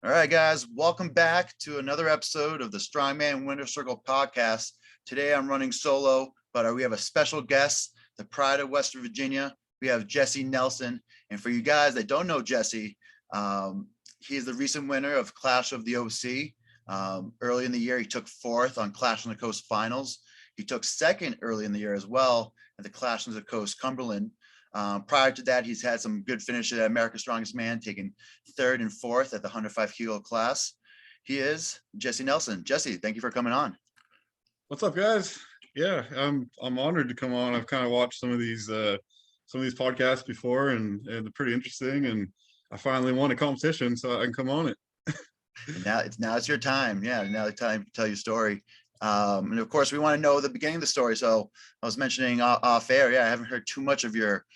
All right, guys, welcome back to another episode of the Strongman Winner Circle podcast. Today I'm running solo, but we have a special guest, the pride of West Virginia. We have Jesse Nelson. And for you guys that don't know Jesse, he is the recent winner of Clash of the OC. Early in the year, he took fourth on Clash on the Coast finals. He took second early in the year as well at the Clash on the Coast Cumberland. Prior to that, he's had some good finishes at America's Strongest Man, taking third and fourth at the 105 kilo class. He is Jesse Nelson. Jesse, thank you for coming on. What's up, guys? Yeah, I'm honored to come on. I've kind of watched some of these podcasts before, and they're pretty interesting. And I finally won a competition, so I can come on it. And now it's your time. Yeah, now the time to tell your story. And of course, we want to know the beginning of the story. So I was mentioning off air. Yeah, I haven't heard too much of your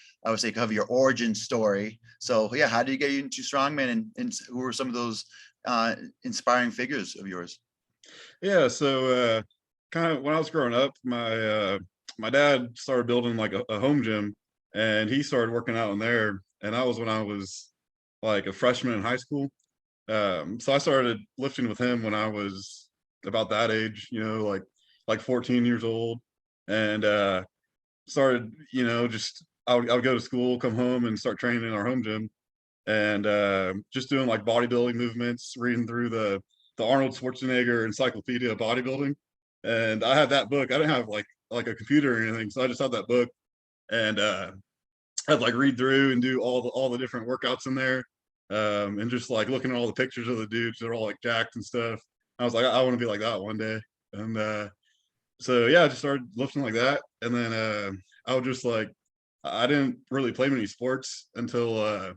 origin story. So yeah, how did you get into strongman, and who were some of those inspiring figures of yours? Yeah, so kind of when I was growing up, my dad started building like a home gym, and he started working out in there. And that was when I was like a freshman in high school. So I started lifting with him when I was about that age, like 14 years old, and started, just I would go to school, come home, and start training in our home gym, and just doing like bodybuilding movements, reading through the Arnold Schwarzenegger Encyclopedia of Bodybuilding, and I had that book. I didn't have like a computer or anything, so I just had that book, and I'd like read through and do all the different workouts in there, and just like looking at all the pictures of the dudes. They're all like jacked and stuff. I was like, I want to be like that one day, and so yeah, I just started lifting like that, and then I was just like, I didn't really play many sports until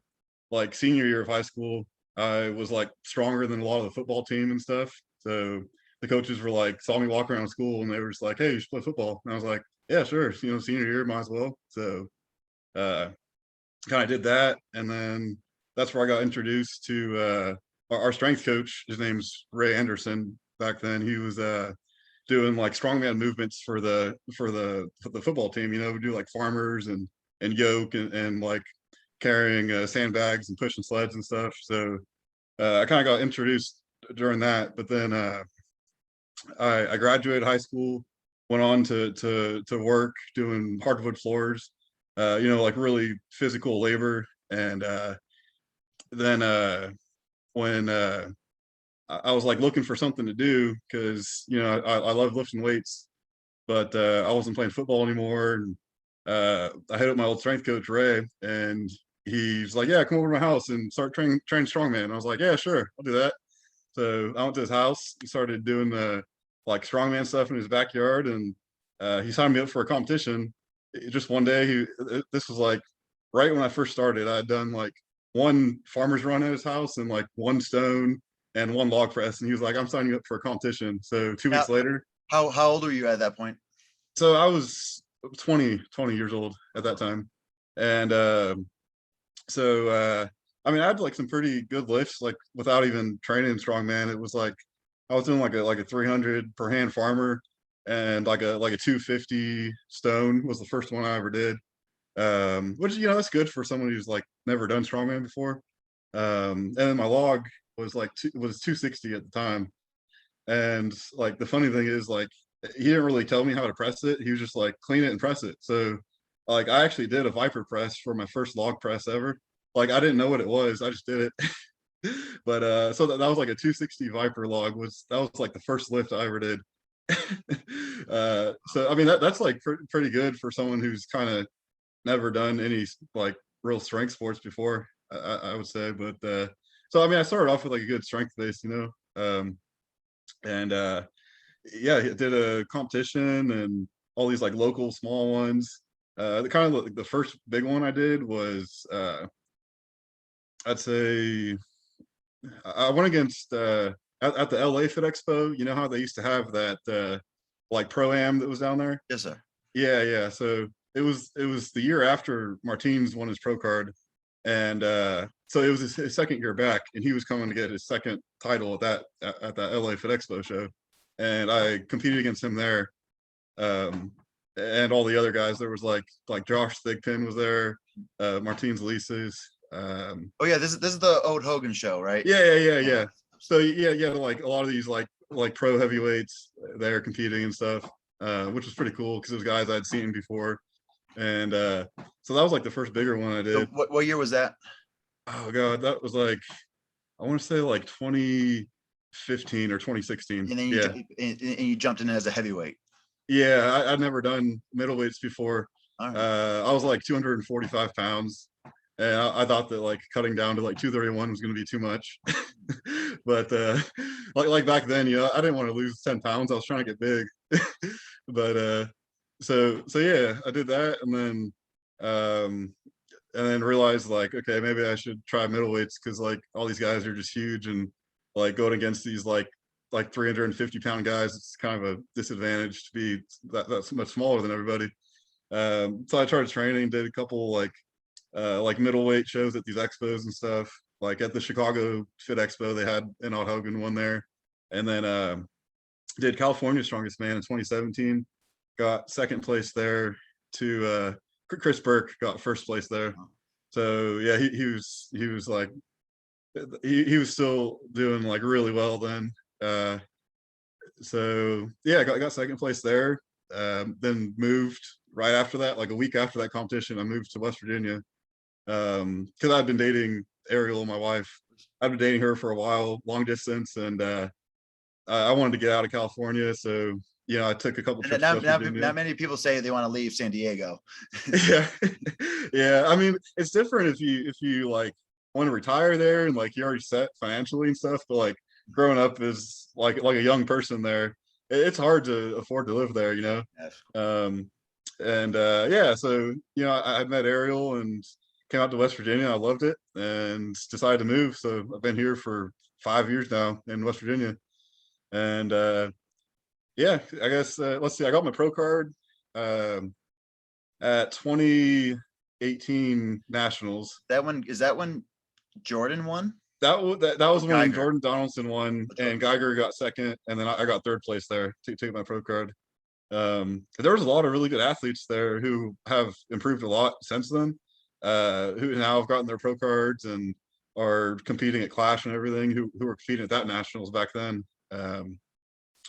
like senior year of high school. I was like stronger than a lot of the football team and stuff. So the coaches were like, saw me walk around school, and they were just like, "Hey, you should play football." And I was like, "Yeah, sure." Senior year, might as well. So uh, kind of did that, and then that's where I got introduced to our strength coach. His name's Ray Anderson. Back then, he was doing like strongman movements for the football team. We do like farmers and yoke and like carrying sandbags and pushing sleds and stuff. So I kind of got introduced during that. But then I graduated high school, went on to work doing hardwood floors, like really physical labor. And then when I was like looking for something to do, because I love lifting weights, but I wasn't playing football anymore. And I hit up my old strength coach Ray, and he's like, "Yeah, come over to my house and start training strongman." And I was like, "Yeah, sure, I'll do that." So I went to his house. He started doing the like strongman stuff in his backyard, and he signed me up for a competition. Just one day, this was like right when I first started. I had done like one farmer's run at his house and like one stone and one log press, and he was like, "I'm signing you up for a competition." So 2 weeks later. How old were you at that point? So I was 20 years old at that time, and so I mean, I had like some pretty good lifts, like without even training strongman. It was like I was doing like a 300 per hand farmer, and like a 250 stone was the first one I ever did. Which that's good for someone who's like never done strongman before. And then my log was was 260 at the time, and like the funny thing is, like, he didn't really tell me how to press it. He was just like, clean it and press it. So like I actually did a Viper press for my first log press ever. Like I didn't know what it was, I just did it. But so that was like a 260 Viper log. That was like the first lift I ever did. So I mean that's like pretty good for someone who's kind of never done any like real strength sports before, I would say. But so I mean I started off with like a good strength base, and yeah, did a competition and all these like local small ones. The kind of the first big one I did was I'd say I went against at the LA Fit Expo. You know how they used to have that like pro-am that was down there? Yes, sir. Yeah. So it was the year after Martins won his pro card, and so it was his second year back, and he was coming to get his second title at that LA Fit Expo show, and I competed against him there, and all the other guys. There was like Josh Thigpen was there, Martins Elises, Oh yeah, this is the Old Hogan Show, right? Yeah. So yeah, like a lot of these like pro heavyweights there competing and stuff, which was pretty cool because it was guys I'd seen before, and so that was like the first bigger one I So did. what year was that? Oh god, that was like I want to say like 2015 or 2016. And then Yeah, and you jumped in as a heavyweight. yeah, I'd never done middleweights before. All right. I was like 245 pounds, and I thought that like cutting down to like 231 was going to be too much. But like back then, I didn't want to lose 10 pounds. I was trying to get big. But so yeah, I did that, and then realized like, okay, maybe I should try middleweights because like all these guys are just huge, and like going against these like 350-pound guys, it's kind of a disadvantage to be that's much smaller than everybody. So I started training, did a couple like middleweight shows at these expos and stuff. Like at the Chicago Fit Expo, they had an Old Hogan one there, and then did California Strongest Man in 2017. Got second place there. To Chris Burke got first place there. So yeah, he was like he was still doing like really well then. So yeah, got second place there. Then moved right after that, like a week after that competition, I moved to West Virginia because I'd been dating Ariel, my wife. I've been dating her for a while, long distance, and I wanted to get out of California, so I took a couple trips to West Virginia. Not many people say they want to leave San Diego. Yeah, yeah. I mean, it's different if you like want to retire there and like you're already set financially and stuff. But like growing up as like a young person there, it's hard to afford to live there, Yes. And yeah, so I met Ariel and came out to West Virginia. I loved it and decided to move. So I've been here for 5 years now in West Virginia, and yeah, I guess let's see. I got my pro card at 2018 Nationals. That when Jordan won? That was when Geiger. Jordan Donaldson won and Geiger got second, and then I got third place there to take my pro card. There was a lot of really good athletes there who have improved a lot since then, who now have gotten their pro cards and are competing at Clash and everything, who were competing at that Nationals back then.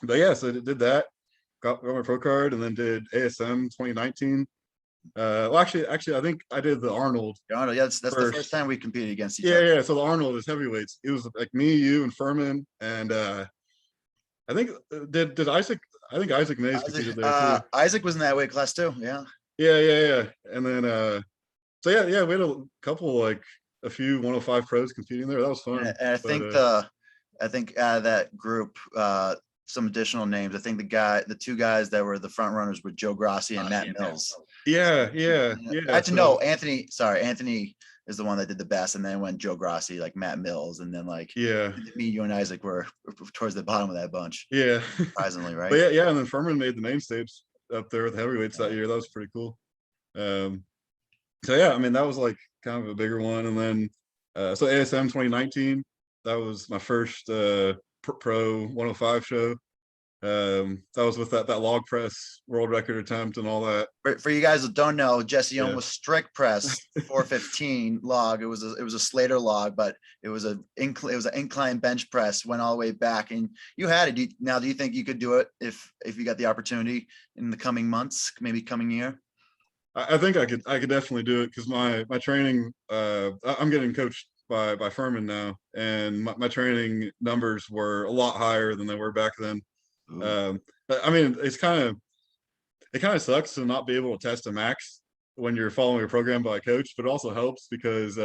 But yeah, so did that, got my pro card, and then did ASM 2019. Well, actually, I think I did the Arnold. Arnold, yeah, that's the first time we competed against each other. Yeah. So the Arnold is heavyweights. It was like me, you, and Furman, and I think did Isaac. I think Isaac Mays competed there too. Isaac was in that weight class too. Yeah. Yeah. And then so yeah, we had a few 105 pros competing there. That was fun. And I think out of that group, some additional names. I think the two guys that were the front runners were Joe Grassi and Matt Mills. Yeah. I had to know Anthony is the one that did the best, and then went Joe Grassi, like Matt Mills, and then like me, you, and Isaac were towards the bottom of that bunch. Yeah, surprisingly, right? But yeah, and then Furman made the main stage up there with the heavyweights that year. That was pretty cool. So yeah, I mean that was like kind of a bigger one, and then so ASM 2019, that was my first pro 105 show. That was with that log press world record attempt and all that. For you guys that don't know, Jesse almost strict press 415 log. It was a Slater log, but it was an incline bench press, went all the way back, and you had it. Do you think you could do it if you got the opportunity in the coming months, maybe coming year? I think I could definitely do it because my training, I'm getting coached by Furman now, and my training numbers were a lot higher than they were back then. But I mean, it kind of sucks to not be able to test a max when you're following a program by a coach, but it also helps because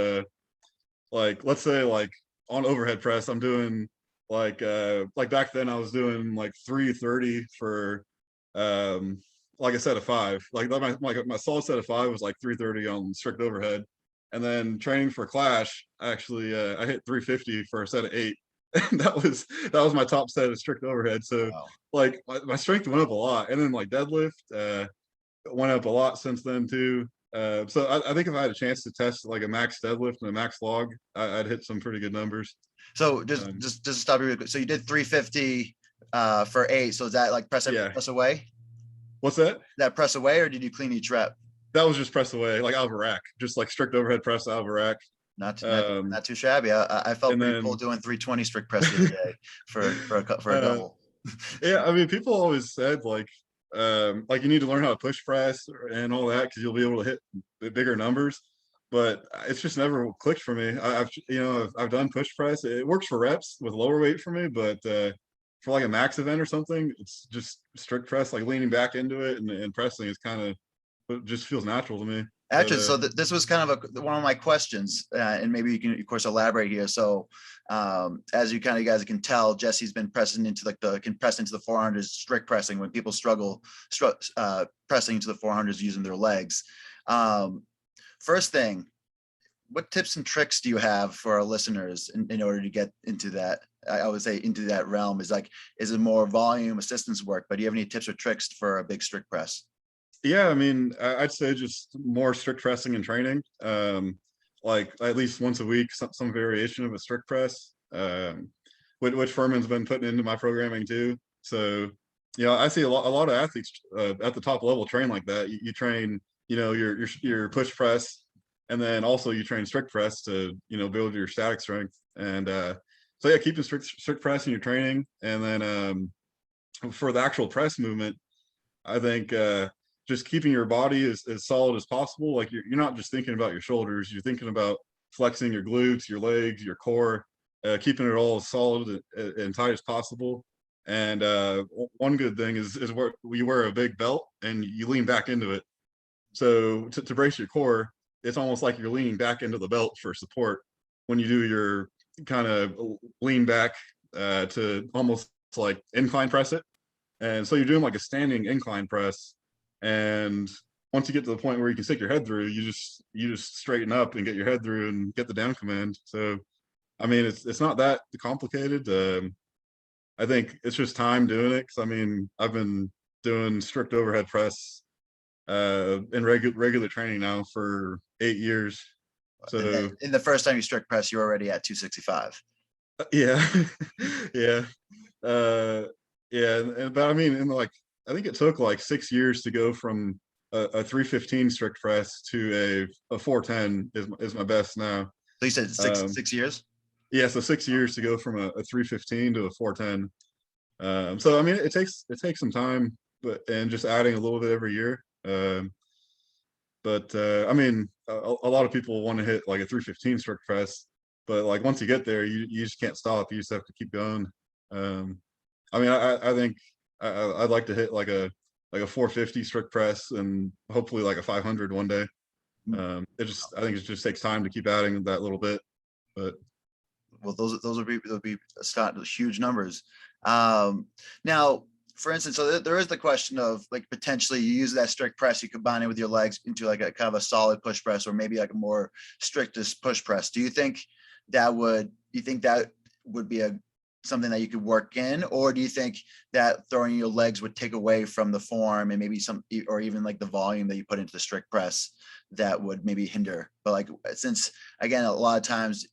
like let's say like on overhead press, I'm doing like back then I was doing like 330 for like a set of 5. Like my solid set of 5 was like 330 on strict overhead. And then training for Clash, actually, I hit 350 for a set of 8. that was my top set of strict overhead. So like my strength went up a lot, and then like deadlift went up a lot since then too. So I think if I had a chance to test like a max deadlift and a max log, I'd hit some pretty good numbers. So just stop you real quick. So you did 350 for 8. So is that like press away? What's that? That press away, or did you clean each rep? That was just press away, like out of a rack, just like strict overhead press out of a rack. Um, not too shabby. I felt and pretty cool then, doing 320 strict press the other day for a uh, couple. yeah, I mean, people always said like you need to learn how to push press and all that because you'll be able to hit the bigger numbers. But it's just never clicked for me. I've done push press. It works for reps with lower weight for me, but for like a max event or something, it's just strict press, like leaning back into it and pressing is kind of it just feels natural to me. But Actually, so this was kind of one of my questions, and maybe you can, of course, elaborate here. So, as you kind of guys can tell, Jesse's been pressing into can press into the 400s, strict pressing when people struggle pressing into the 400s using their legs. First thing, what tips and tricks do you have for our listeners in order to get into that? I would say into that realm is it more volume assistance work? But do you have any tips or tricks for a big strict press? yeah, I mean, I'd say just more strict pressing and training. Like at least once a week, some variation of a strict press, which Furman's been putting into my programming too. So, I see a lot of athletes at the top level train like that. You train, your push press, and then also you train strict press to, build your static strength. And so yeah, keeping strict press in your training, and then for the actual press movement, I think just keeping your body as solid as possible. Like you're not just thinking about your shoulders, you're thinking about flexing your glutes, your legs, your core, keeping it all as solid and tight as possible. And one good thing is where you wear a big belt and you lean back into it. So to brace your core, it's almost like you're leaning back into the belt for support when you do your kind of lean back to almost like incline press it. And so you're doing like a standing incline press. And once you get to the point where you can stick your head through, you just straighten up and get your head through and get the down command. So, I mean, it's not that complicated. I think it's just time doing it. Cause I mean, I've been doing strict overhead press in regular training now for 8 years. And then So in the first time you strict press, you're already at 265. yeah, yeah. Uh, yeah, but I mean, I think it took like 6 years to go from a 315 strict press to a 410 is my best now. So you said Um, 6 years. yeah, so 6 years to go from a 315 to a 410. So I mean, it takes some time, and just adding a little bit every year. But I mean, a lot of people want to hit like a 315 strict press, but like once you get there, you just can't stop. You just have to keep going. Um, I mean, I think I'd like to hit like a 450 strict press and hopefully like a 500 one day. I think it just takes time to keep adding that little bit. But Well, those would be huge numbers. Now, for instance, so there is the question of like potentially you use that strict press, you combine it with your legs into like a kind of a solid push press, or maybe like a more strictest push press. Do you think that would be something that you could work in, or do you think that throwing your legs would take away from the form and maybe or even like the volume that you put into the strict press that would maybe hinder? But like, since again, a lot of times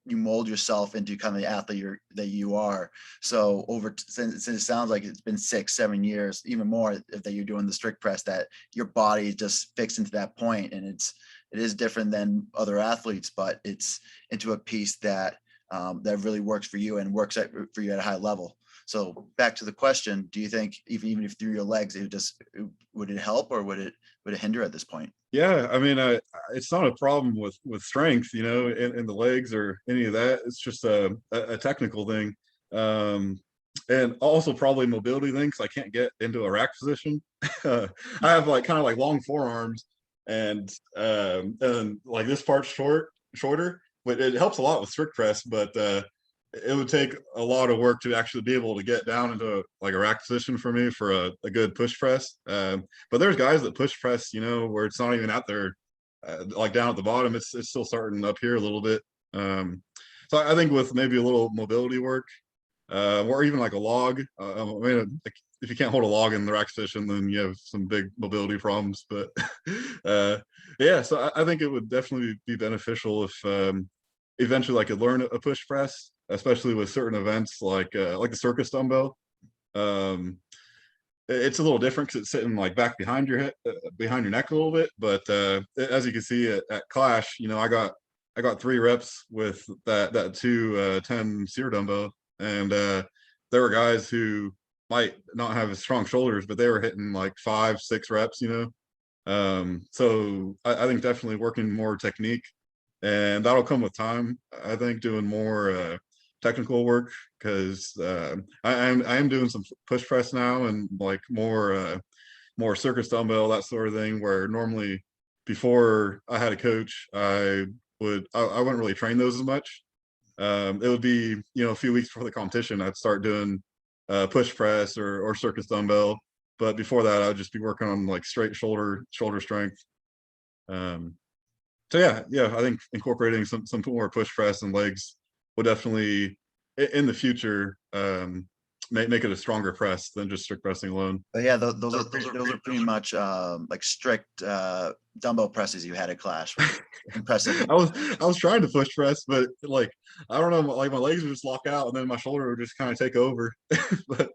you mold yourself into kind of the athlete that you are. So since it sounds like it's been 6-7 years, even more, that you're doing the strict press, that your body is just fixed into that point, and it is different than other athletes, but it's into a piece that that really works for you and works for you at a high level. So back to the question: do you think even if through your legs, would it help, or would it hinder at this point? yeah, I mean, it's not a problem with strength, in the legs or any of that. It's just a technical thing, and also probably mobility thing because I can't get into a rack position. I have like kind of like long forearms, and like this part's shorter, but it helps a lot with strict press. But it would take a lot of work to actually be able to get down into like a rack position for me for a good push press. But there's guys that push press, where it's not even out there, like down at the bottom. It's still starting up here a little bit. So I think with maybe a little mobility work, or even like a log. I mean, like, if you can't hold a log in the rack position, then you have some big mobility problems. But yeah, so I think it would definitely be beneficial if eventually I could learn a push press, especially with certain events like the circus dumbbell. It's a little different because it's sitting like back behind your head, behind your neck a little bit. But as you can see at Clash, I got I got 3 reps with that 210 sear dumbbell, and there were guys who might not have as strong shoulders, but they were hitting like 5, 6 reps, you know. So I think definitely working more technique, and that'll come with time. I think doing more technical work, because I am doing some push press now, and like more circus dumbbell, that sort of thing, where normally before I had a coach, I wouldn't really train those as much. It would be, you know, a few weeks before the competition, I'd start doing push press or circus dumbbell. But before that, I would just be working on like straight shoulder strength. Um, so yeah, I think incorporating some more push press and legs will definitely in the future make it a stronger press than just strict pressing alone. But yeah, those are pretty much like strict dumbbell presses you had at Clash. Impressive. I was trying to push press, but like I don't know, like my legs would just lock out, and then my shoulder would just kind of take over. But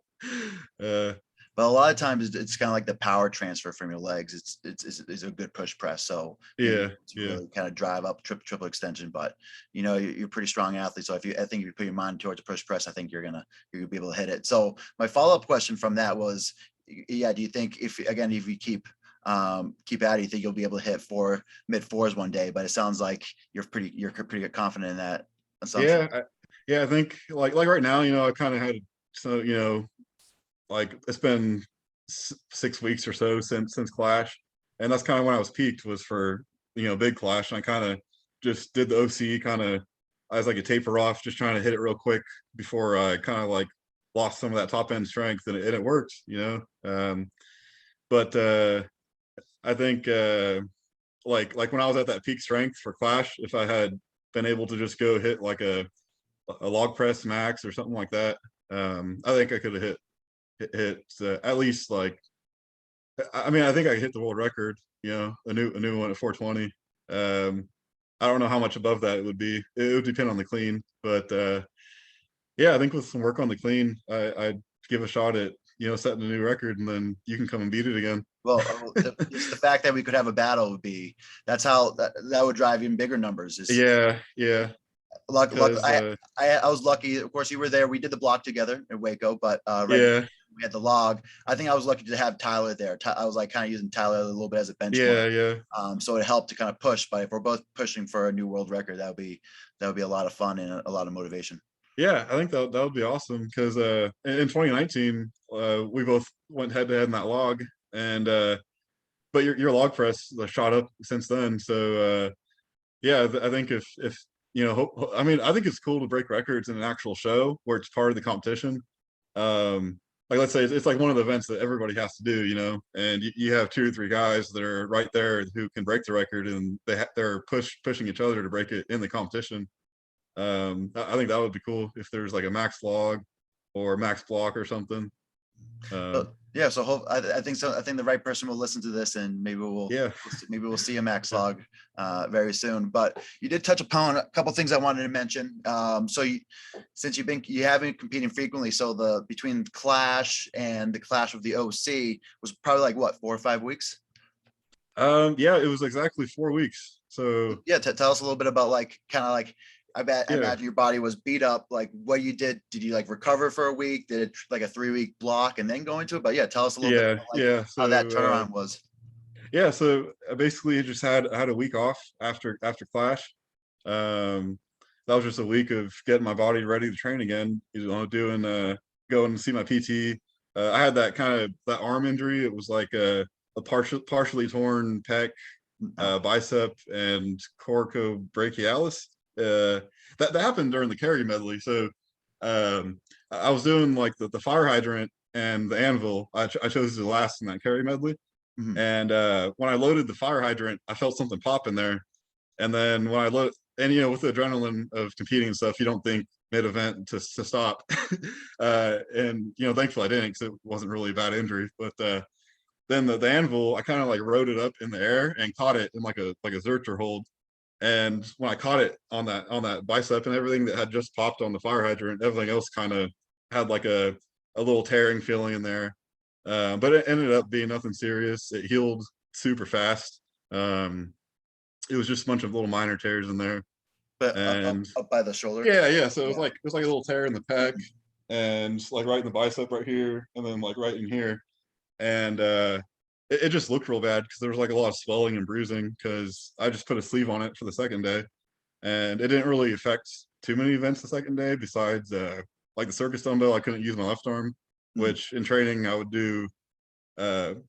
But a lot of times it's kind of like the power transfer from your legs. It's a good push press. So yeah, really kind of drive up triple extension. But you know, you're a pretty strong athlete. So I think if you put your mind towards a push press, I think you're gonna be able to hit it. So my follow-up question from that was, yeah, do you think if you keep at it, you think you'll be able to hit mid fours one day? But it sounds like you're pretty confident in that assumption. I think like right now, you know, I kind of had, so you know, like it's been 6 weeks or so since Clash, and that's kind of when I was peaked, was for, you know, big Clash, and I kind of just did the OC kind of as like a taper off, just trying to hit it real quick before I kind of like lost some of that top end strength, and it worked, you know. But I think like when I was at that peak strength for Clash, if I had been able to just go hit like a log press max or something like that, I think I could have hit at least like, I mean, I think I could hit the world record, you know, a new one at 420. I don't know how much above that it would be. It would depend on the clean, but yeah, I think with some work on the clean, I'd give a shot at, you know, setting a new record, and then you can come and beat it again. Well, just the fact that we could have a battle would be, that's how that would drive even bigger numbers. Yeah. Luck. 'Cause, I was lucky. Of course, you were there. We did the block together in Waco, but yeah, we had the log. I think I was lucky to have Tyler there. I was like kind of using Tyler a little bit as a benchmark. yeah. So it helped to kind of push. But if we're both pushing for a new world record, that would be a lot of fun and a lot of motivation. Yeah, I think that would be awesome, because in 2019 we both went head to head in that log, and but your log press shot up since then. So yeah, I think if you know, I mean, I think it's cool to break records in an actual show where it's part of the competition. Like let's say it's like one of the events that everybody has to do, you know, and you have 2 or 3 guys that are right there who can break the record, and they're pushing each other to break it in the competition. I think that would be cool if there's like a max log or max block or something. Yeah, so I think so. I think the right person will listen to this, and Yeah, maybe we'll see a max log very soon. But you did touch upon a couple things I wanted to mention. So since you have been competing frequently, so between Clash and the Clash of the OC was probably like what, 4 or 5 weeks? yeah, it was exactly 4 weeks. So Yeah, tell us a little bit about like kind of like, I yeah, imagine your body was beat up. Like what you did you like recover for a week? Did it like a 3-week block and then go into it? But yeah, tell us a little bit about like yeah. how that So turnaround was. yeah, so I basically just had a week off after Clash. That was just a week of getting my body ready to train again. You know, going to see my PT. I had that kind of that arm injury. It was like a partially torn pec, bicep, and coracobrachialis. That happened during the carry medley. So I was doing like the fire hydrant and the anvil. I chose the last in that carry medley. Mhm. And when I loaded the fire hydrant, I felt something pop in there. And then when I load, and you know, with the adrenaline of competing and stuff, you don't think mid-event to stop. And you know, thankfully I didn't, because it wasn't really a bad injury. But then the anvil, I kind of like rode it up in the air and caught it in like a Zercher hold. And when I caught it on that bicep and everything that had just popped on the fire hydrant, everything else kind of had like a little tearing feeling in there. But it ended up being nothing serious. It healed super fast. It was just a bunch of little minor tears in there. But and up by the shoulder. yeah. So Yeah. it was like a little tear in the pec, and like right in the bicep right here, and then like right in here, and it just looked real bad because there was like a lot of swelling and bruising because I just put a sleeve on it for the second day, and it didn't really affect too many events the second day besides like the circus dumbbell. I couldn't use my left arm, Mm. which in training I would do with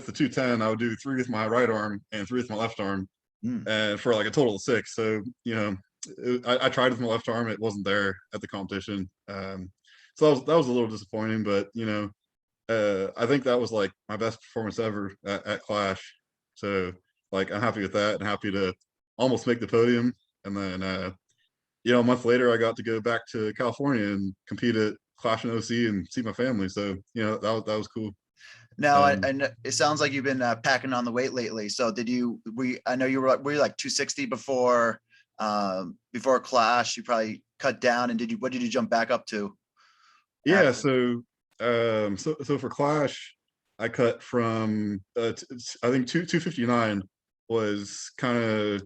the 210, I would do 3 with my right arm and 3 with my left arm, Mm. and for like a total of 6. So I tried with my left arm, it wasn't there at the competition. So that was a little disappointing, but I think that was like my best performance ever at Clash. So like I'm happy with that and happy to almost make the podium. And then a month later I got to go back to California and compete at Clash and OC and see my family. So that was cool. Now, Um, I know it sounds like you've been packing on the weight lately. So I know were you like 260 before Clash? You probably cut down, and what did you jump back up to yeah, after? so for Clash, I cut from I think 259 was kind of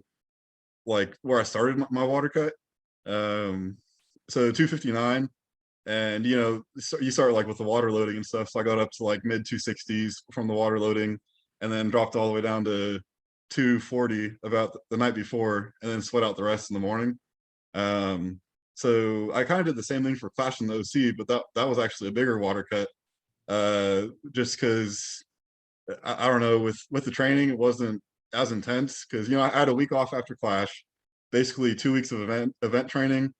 like where I started my water cut. So 259, and so you start like with the water loading and stuff. So I got up to like mid 260s from the water loading, and then dropped all the way down to 240 about the night before, and then sweat out the rest in the morning. Um, so I kind of did the same thing for Clash in the OC, but that was actually a bigger water cut. Just because I don't know, with the training, it wasn't as intense because I had a week off after Clash, basically 2 weeks of event training,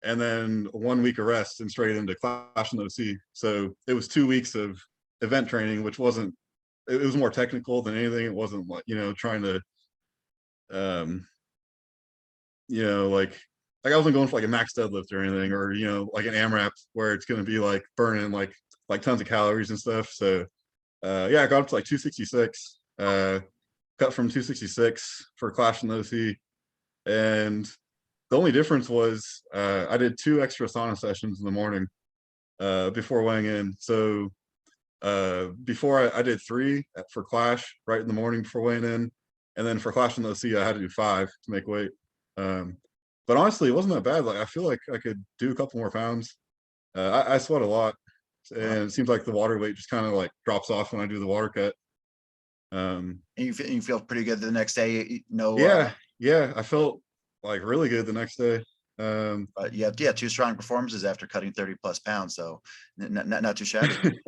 and then 1 week of rest and straight into Clash in the OC. So it was 2 weeks of event training, which wasn't. It was more technical than anything. It wasn't like trying to um like I wasn't going for like a max deadlift or anything, or like an AMRAP where it's going to be like burning like tons of calories and stuff. So yeah, I got up to like 266, cut from 266 for Clash in the OC, and the only difference was I did 2 extra sauna sessions in the morning before weighing in. So before I did 3 for Clash right in the morning before weighing in, and then for Clash in the OC I had to do 5 to make weight. Um, but honestly, it wasn't that bad. Like I feel like I could do a couple more pounds. I sweat a lot, Wow. and it seems like the water weight just kind of like drops off when I do the water cut. And you feel pretty good the next day. No, Yeah, I felt like really good the next day. but you have two strong performances after cutting 30 plus pounds. So not too shabby.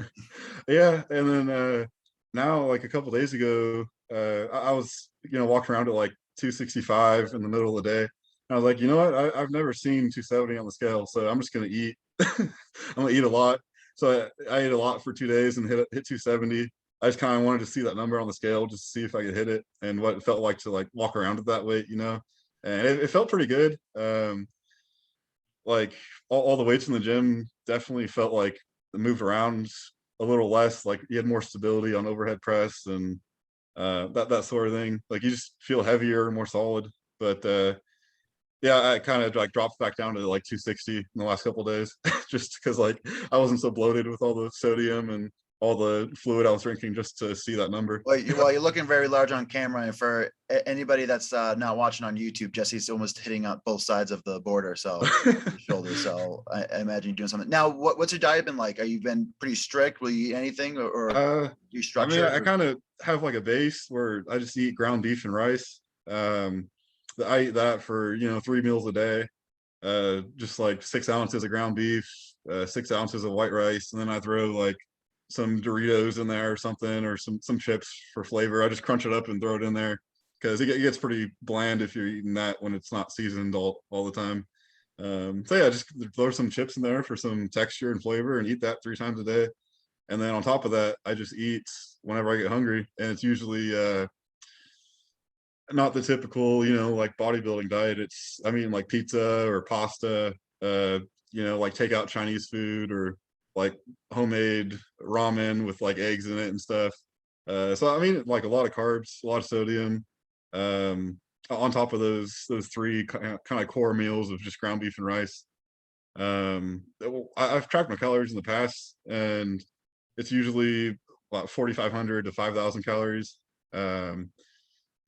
Yeah, and then now like a couple days ago, I was walking around at like 265 in the middle of the day. And I was like, you know what? I've never seen 270 on the scale, so I'm just gonna eat. I'm gonna eat a lot. So I ate a lot for 2 days and hit 270. I just kind of wanted to see that number on the scale just to see if I could hit it and what it felt like to like walk around at that weight. And it felt pretty good. Like all the weights in the gym definitely felt like it moved around a little less. Like you had more stability on overhead press and that sort of thing. Like you just feel heavier, more solid. But yeah, I kind of like dropped back down to like 260 in the last couple of days, just because like I wasn't so bloated with all the sodium and all the fluid I was drinking just to see that number. You're looking very large on camera, and for anybody that's not watching on YouTube, Jesse's almost hitting on both sides of the border, so the shoulder. So I imagine you're doing something. Now, what's your diet been like? Are you been pretty strict? Will you eat anything, or uh, you I mean, structure? I kind of have like a base where I just eat ground beef and rice. I eat that for 3 meals a day. Just like 6 ounces of ground beef, 6 ounces of white rice, and then I throw like some Doritos in there or something, or some chips for flavor. I just crunch it up and throw it in there because it gets pretty bland if you're eating that when it's not seasoned all the time. So yeah, just throw some chips in there for some texture and flavor, and eat that 3 times a day. And then on top of that, I just eat whenever I get hungry, and it's usually not the typical, like bodybuilding diet. I mean, like pizza or pasta, like takeout Chinese food, or like homemade ramen with like eggs in it and stuff. So I mean, like a lot of carbs, a lot of sodium. On top of those 3 kind of core meals of just ground beef and rice. I've tracked my calories in the past, and it's usually about 4,500 to 5,000 calories.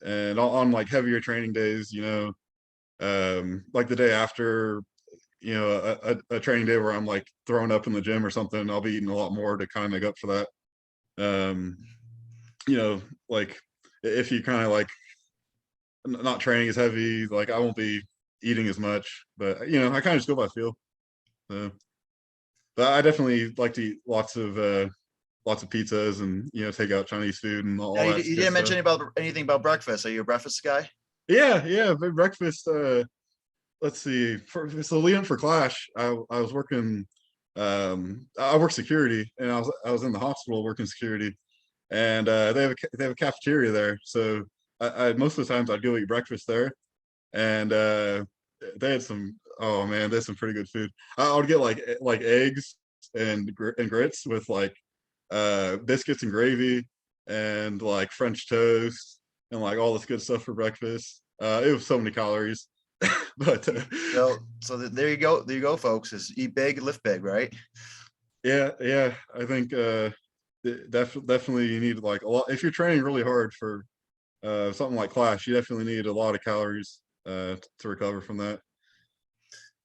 And on like heavier training days, like the day after, a training day where I'm like throwing up in the gym or something, I'll be eating a lot more to kind of make up for that. Um, like if you kind of like not training as heavy, like I won't be eating as much, but I kind of just go by feel. So, but I definitely like to eat lots of pizzas and take out Chinese food and Now, all that you good didn't mention stuff. anything about breakfast. Are you a breakfast guy? Yeah, big breakfast. Let's see. So leading for Clash, I was working. I work security, and I was in the hospital working security, and they have a cafeteria there. So I most of the times I'd go eat breakfast there, and they had some. Oh man, they had some pretty good food. I would get like eggs and grits with like biscuits and gravy and like French toast and like all this good stuff for breakfast. It was so many calories, but There you go. There you go, folks. Is eat big, lift big, right? yeah, I think definitely you need like a lot if you're training really hard for something like Clash. You definitely need a lot of calories to recover from that.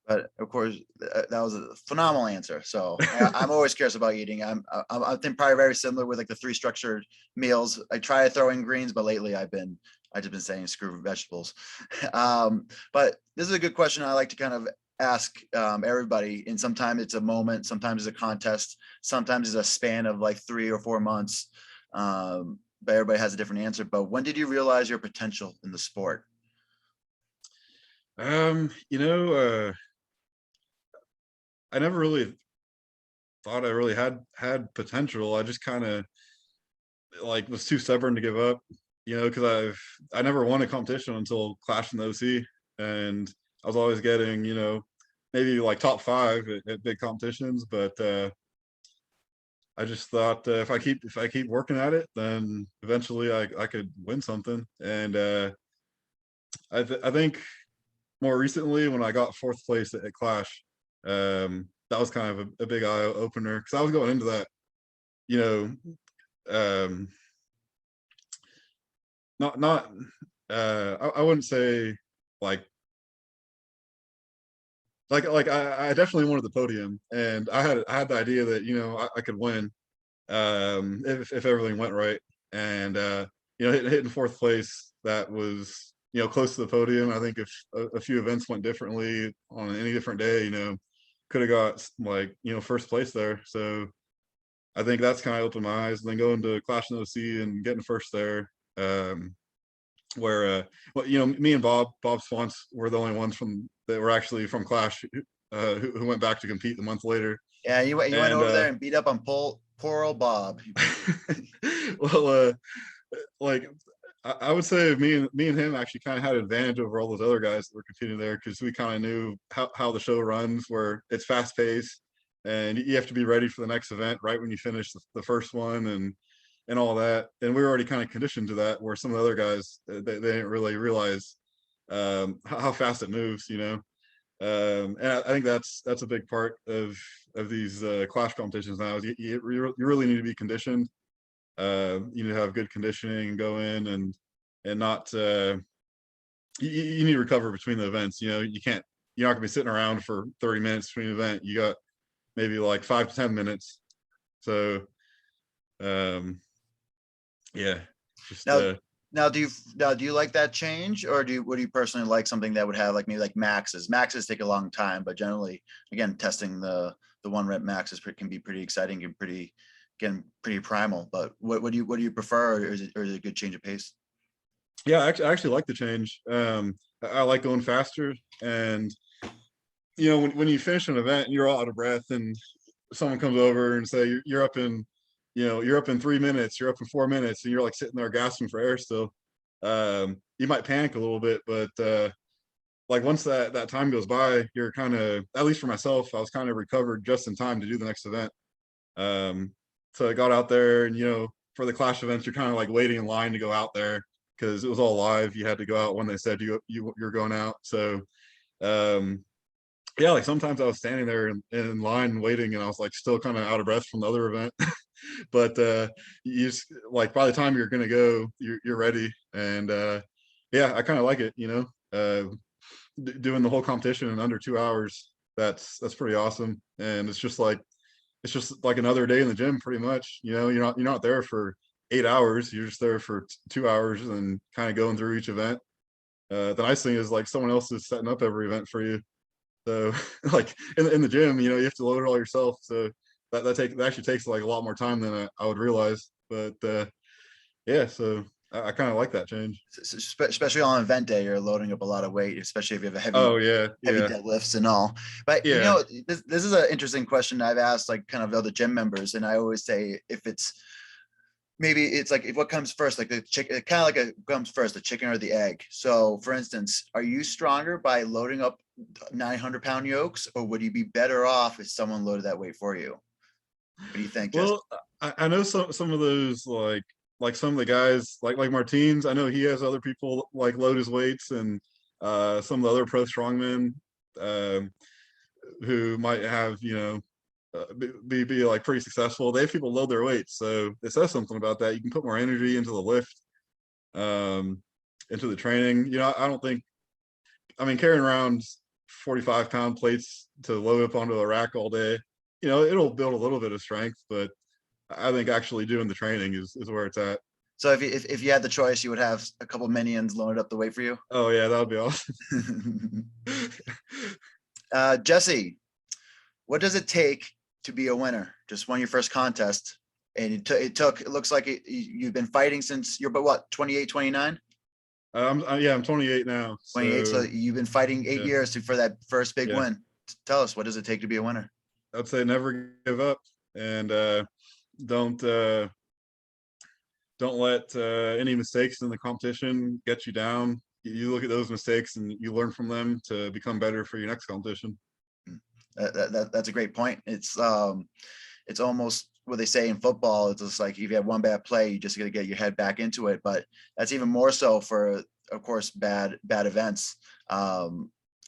But of course, that was a phenomenal answer. So I'm always curious about eating. I think probably very similar with like the three structured meals. I try to throw in greens, but lately I just been saying screw vegetables. But this is a good question. I like to kind of ask everybody. And sometimes it's a moment, sometimes it's a contest, sometimes it's a span of like 3 or 4 months. But everybody has a different answer. But when did you realize your potential in the sport? Um, you know, uh, I never really thought I really had potential. I just kind of like was too stubborn to give up, because I never won a competition until Clash in the OC, and I was always getting, maybe like top five at big competitions, but I just thought if I keep working at it, then eventually I could win something. And I think more recently when I got fourth place at Clash, that was kind of a big eye opener because I was going into that, you know, um, not I wouldn't say like I definitely wanted the podium, and I had the idea that I could win if everything went right, and hitting fourth place, that was close to the podium. I think if a few events went differently on any different day, could have got like first place there. So I think that's kind of opened my eyes. And then going to Clash in OC and getting first there, where well, me and Bob Swans were the only ones from that were actually from Clash who went back to compete the month later. Yeah, you went And over there and beat up on poor old Bob. well, like I would say me and him actually kind of had an advantage over all those other guys that were competing there because we kind of knew how the show runs, where it's fast paced and you have to be ready for the next event right when you finish the first one and all that. And we were already kind of conditioned to that, where some of the other guys they didn't really realize how fast it moves, and I think that's a big part of these Clash competitions now. Is you really need to be conditioned. You need to have good conditioning and go in and not you need to recover between the events. You're not gonna be sitting around for 30 minutes between an event. You got maybe like 5 to 10 minutes. So yeah, just Now, do you like that change, or would you personally like something that would have like maybe like maxes? Maxes take a long time, but generally, again, testing the 1 rep maxes can be pretty exciting and pretty primal. But what do you prefer, or is it a good change of pace? yeah, I actually like the change. I like going faster, and when you finish an event and you're all out of breath, and someone comes over and say you're up in you're up in 3 minutes, you're up in 4 minutes, and you're like sitting there gasping for air still, you might panic a little bit, but like once that time goes by, you're kind of, at least for myself, I was kind of recovered just in time to do the next event. So I got out there, and for the Clash events, you're kind of like waiting in line to go out there because it was all live. You had to go out when they said you're going out. So um yeah, like sometimes I was standing there in line waiting, and I was like still kind of out of breath from the other event. But you just like by the time you're gonna go, you're ready. And yeah, I kind of like it. doing the whole competition in under 2 hours. That's pretty awesome. And it's just like another day in the gym, pretty much. You're not there for 8 hours. You're just there for 2 hours and kind of going through each event. The nice thing is like someone else is setting up every event for you. So like in the gym, you have to load it all yourself. So that actually takes like a lot more time than I would realize. But yeah, so I kind of like that change. Especially on event day, you're loading up a lot of weight, especially if you have a Oh yeah, heavy yeah, deadlifts and all. But yeah. this is an interesting question I've asked like kind of other gym members, and I always say if it's maybe it's like if what comes first, like the chicken, kind of like it comes first, the chicken or the egg. So for instance, are you stronger by loading up 900-pound yokes, or would you be better off if someone loaded that weight for you? What do you think, Jesse? Well, I know some of those like some of the guys like Martins. I know he has other people like load his weights, and some of the other pro strongmen who might have be like pretty successful. They have people load their weights, so it says something about that. You can put more energy into the lift, into the training. I don't think. I mean, carrying around 45-pound plates to load up onto a rack all day, it'll build a little bit of strength, but I think actually doing the training is where it's at. So if you had the choice, you would have a couple minions loaded up the weight for you. Oh yeah, that would be awesome. Jesse, what does it take to be a winner? Just won your first contest, and it looks like you've been fighting since you're, but what, 28, 29? I'm 28 now. 28. So you've been fighting 8 yeah, years for that first big yeah. win. Tell us, what does it take to be a winner? I'd say never give up, and don't let any mistakes in the competition get you down. You look at those mistakes and you learn from them to become better for your next competition. That's a great point. It's almost what they say in football. It's just like if you have one bad play, you just got to get your head back into it. But that's even more so for, of course, bad events.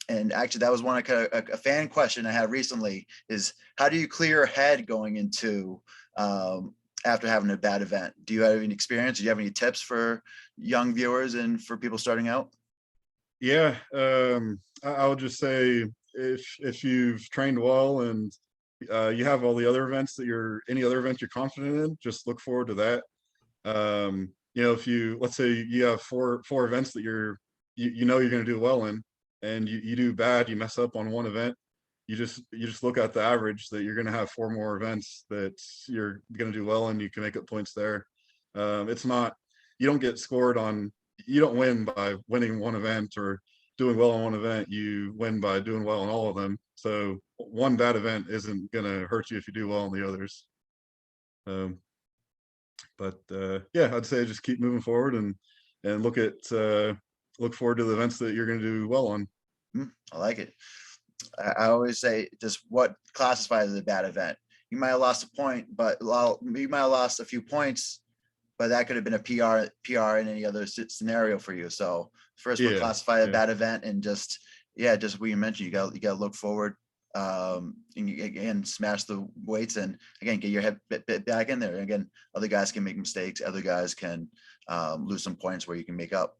And actually, that was one a fan question I had recently: is how do you clear your head going into after having a bad event? Do you have any experience? Do you have any tips for young viewers and for people starting out? Yeah, I would just say if you've trained well and you have all the other events any other events you're confident in, just look forward to that. If let's say you have four events that you're going to do well in, and you do bad, you mess up on one event, you just look at the average that you're going to have 4 more events that you're going to do well in. You can make up points there. It's not, you don't get scored on, you don't win by winning one event or doing well on one event. You win by doing well on all of them. So one bad event isn't going to hurt you if you do well on the others. But yeah, I'd say just keep moving forward and look forward to the events that you're going to do well on. I like it. I always say just what classifies as a bad event. You might have lost a point, but you might have lost a few points, but that could have been a PR in any other scenario for you. So first, we'll classify a bad event, and just what you mentioned. You got to look forward, and again smash the weights, and again get your head back in there. Again, other guys can make mistakes. Other guys can lose some points where you can make up.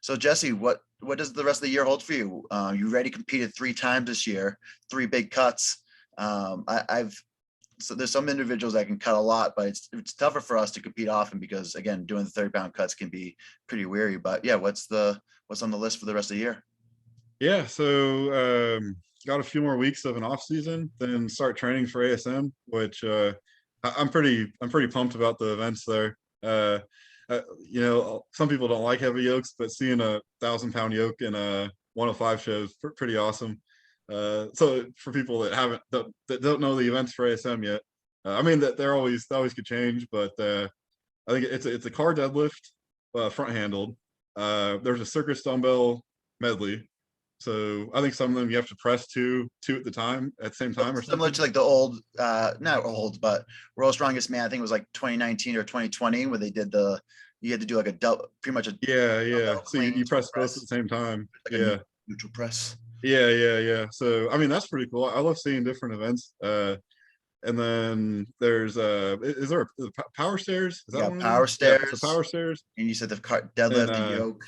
So Jesse, what does the rest of the year hold for you? You already competed 3 times this year, 3 big cuts. So there's some individuals that can cut a lot, but it's tougher for us to compete often because again, doing the 30-pound cuts can be pretty weary. But yeah, what's on the list for the rest of the year? Yeah, so got a few more weeks of an off season, then start training for ASM, which I'm pretty pumped about the events there. Some people don't like heavy yokes, but seeing a 1,000-pound yoke in a 105 show is pretty awesome. So for people that don't know the events for ASM yet, I mean that they always could change, but I think it's a car deadlift, front handled. There's a circus dumbbell medley. So I think some of them you have to press two at the same time, or similar something. to like the old, not old, but World's Strongest Man. I think it was like 2019 or 2020 where they did you had to do like pretty much a yeah. So you press both at the same time. Like neutral press. Yeah. So I mean that's pretty cool. I love seeing different events. And then there's is there a power stairs? Is that one? Power stairs. Yeah, so power stairs. And you said the deadlift, the yoke.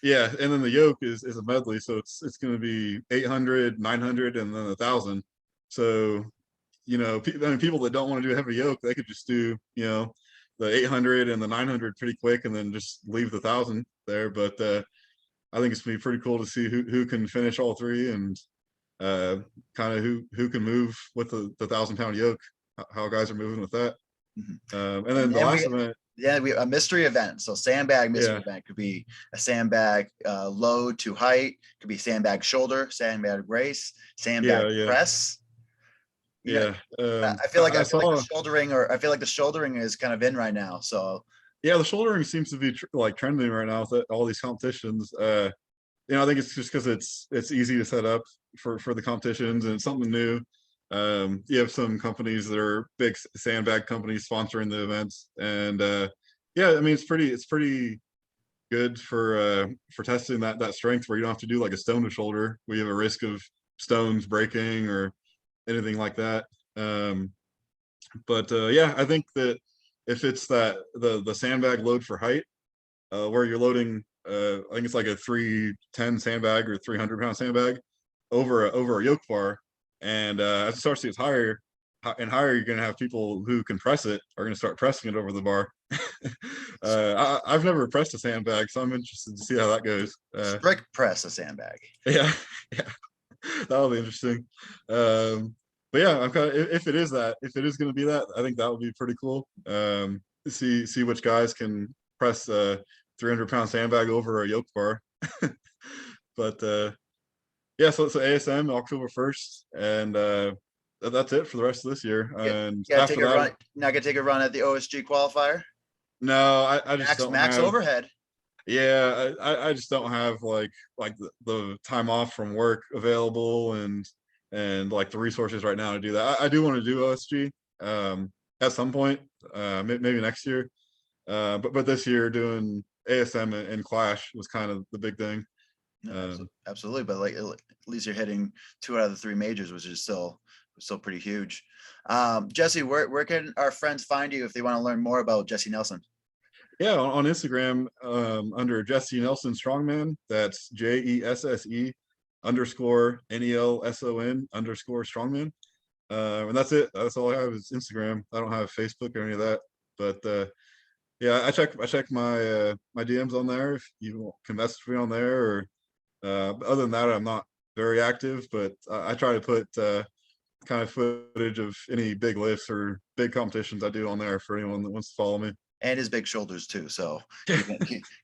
Yeah, and then the yoke is a medley, so it's going to be 800, 900, and then 1,000. So, I mean, people that don't want to do heavy yoke, they could just do, the 800 and the 900 pretty quick, and then just leave the 1,000 there. But I think it's gonna be pretty cool to see who can finish all three, and kind of who can move with the 1,000-pound yoke, how guys are moving with that. Mhm. And then the last event, we a mystery event. So sandbag mystery yeah, event could be a sandbag load to height, could be sandbag shoulder, sandbag race, sandbag yeah, press. You got, yeah. I feel like I the saw, shouldering, or I feel like the shouldering is kind of in right now. So yeah, the shouldering seems to be like trending right now with all these competitions. I think it's just because it's easy to set up for the competitions, and it's something new. You have some companies that are big sandbag companies sponsoring the events, and yeah, I mean it's pretty good for testing that strength, where you don't have to do like a stone to shoulder where you have a risk of stones breaking or anything like that. Um, but yeah, I think that if it's the sandbag load for height, where you're loading, I think it's like a 310 sandbag or 300-pound sandbag over a yoke bar, and as it starts to get higher and higher, you're going to have people who can press it are going to start pressing it over the bar. I've never pressed a sandbag, so I'm interested to see how that goes. strict press a sandbag. Yeah, yeah, that'll be interesting. But yeah, I'm kind of, if it is going to be that, I think that would be pretty cool. See which guys can press 300-pound sandbag over a yoke bar. But yeah, so ASM October 1st, and that's it for the rest of this year. Yeah, And gotta take after a that, run. Not gonna take a run at the OSG qualifier. no, I just don't Max have. overhead. Yeah, I just don't have like the time off from work available, and like the resources right now to do that. I do want to do OSG at some point, maybe next year. But this year doing ASM and Clash was kind of the big thing. No, absolutely, but like at least you're hitting 2 out of the 3 majors, which is still pretty huge. Jesse, where can our friends find you if they want to learn more about Jesse Nelson? Yeah, on Instagram, under Jesse Nelson Strongman. That's JESSE _ NELSON _ Strongman. And that's it. That's all I have is Instagram. I don't have Facebook or any of that. But yeah, I check my DMs on there if you can message me on there. Or other than that, I'm not very active, but I try to put kind of footage of any big lifts or big competitions I do on there for anyone that wants to follow me. And his big shoulders too. So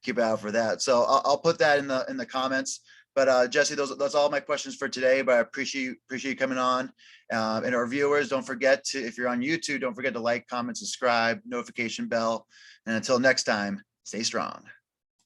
keep out for that. So I'll put that in the comments. But Jesse, that's all my questions for today. But I appreciate you coming on. And our viewers, don't forget to, if you're on YouTube, don't forget to like, comment, subscribe, notification bell. And until next time, stay strong.